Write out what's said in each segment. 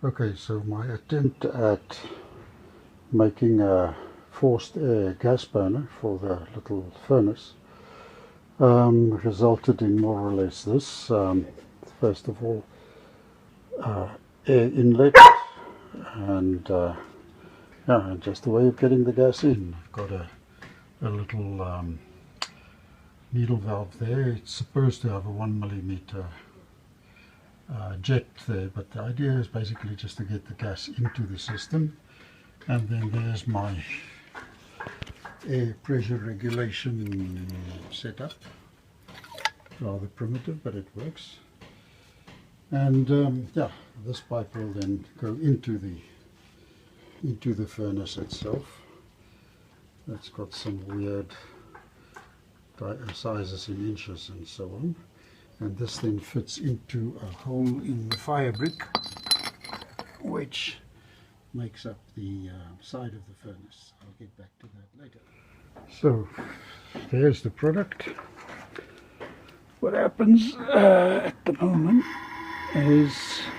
Okay, so my attempt at making a forced air gas burner for the little furnace resulted in more or less this. First of all, air inlet and yeah, just a way of getting the gas in. I've got a little needle valve there. It's supposed to have a 1 mm jet there, but the idea is basically just to get the gas into the system. And then there's my air pressure regulation setup. Rather primitive, but it works. And yeah, this pipe will then go into the furnace itself. It's got some weird sizes in inches and so on. And this then fits into a hole in the fire brick, which makes up the side of the furnace. I'll get back to that later. So there's the product. What happens at the moment is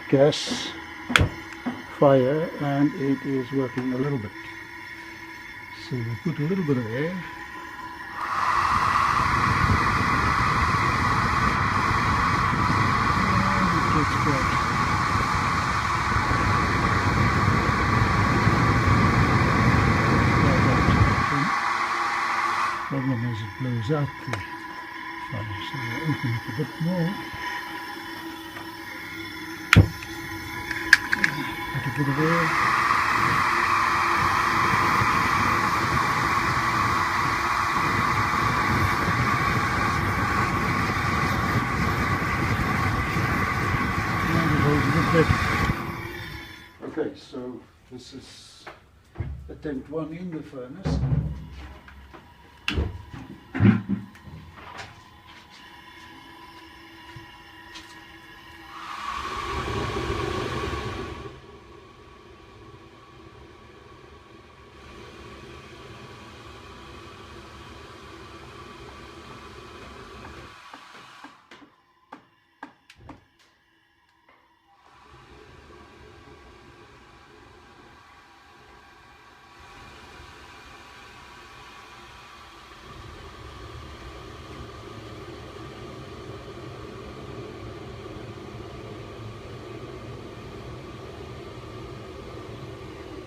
gas, fire, and it is working a little bit. So we put a little bit of air. And it gets quite problem is it blows out the fire, so we'll open it a bit more. Put a bit of air. And it goes a bit better. Okay, so this is attempt 1 in the furnace.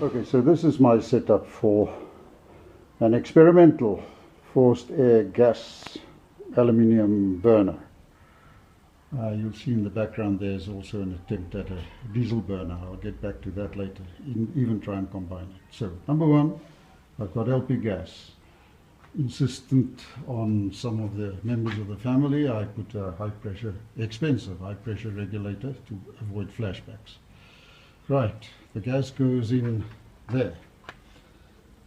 Okay, so this is my setup for an experimental forced air gas aluminium burner. You'll see in the background there's also an attempt at a diesel burner. I'll get back to that later, even try and combine it. So, number one, I've got LP gas. Insistent on some of the members of the family, I put a expensive high pressure regulator to avoid flashbacks. Right, the gas goes in there.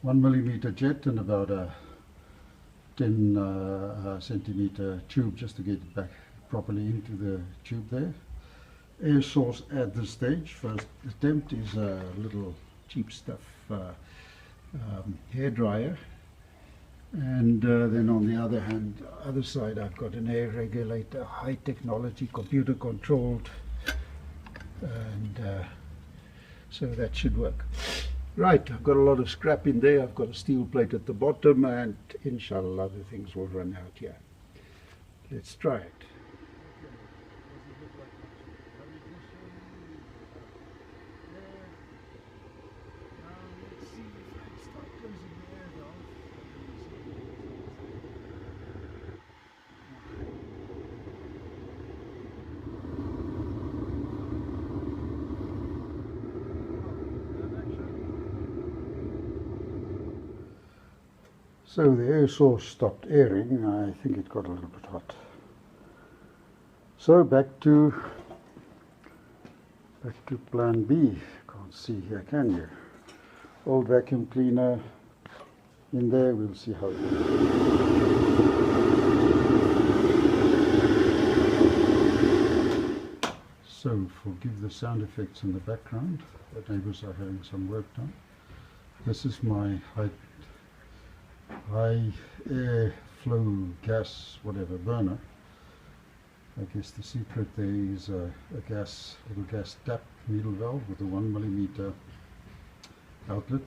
1 mm jet and about a 10 centimeter tube just to get it back properly into the tube there. Air source at this stage. First attempt is a little cheap stuff hair dryer. And then on the other side, I've got an air regulator, high technology, computer controlled, and so that should work. Right, I've got a lot of scrap in there. I've got a steel plate at the bottom, and inshallah the things will run out here. Let's try it. So the air source stopped airing. I think it got a little bit hot. So back to plan B. Can't see here, can you? Old vacuum cleaner in there. We'll see how it goes. So forgive the sound effects in the background. The neighbors are having some work done. This is my high air flow gas whatever burner. I guess the secret there is a little gas tap needle valve with a 1mm outlet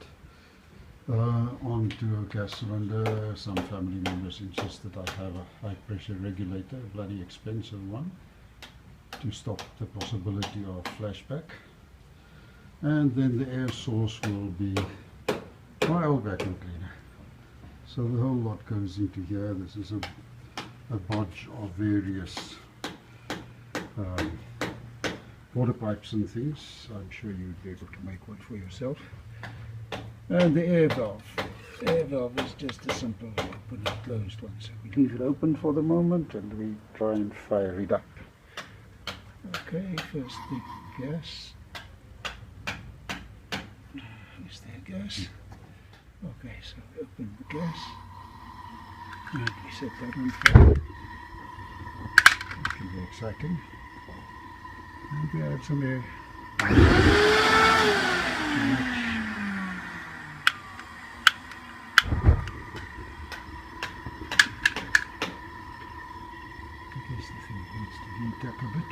onto a gas cylinder. Some family members insist that I have a high pressure regulator, a bloody expensive one, to stop the possibility of flashback. And then the air source will be my oil vacuum cleaner. So the whole lot goes into here. This is a bunch of various water pipes and things. I'm sure you'd be able to make one for yourself. And the air valve. The air valve is just a simple open and closed one. So we leave it open for the moment and we try and fire it up. Okay, first the gas. Is there gas? Okay, so we open the gas and we set that on fire. That can be exciting. And we add some air. I guess the thing needs to heat up a bit.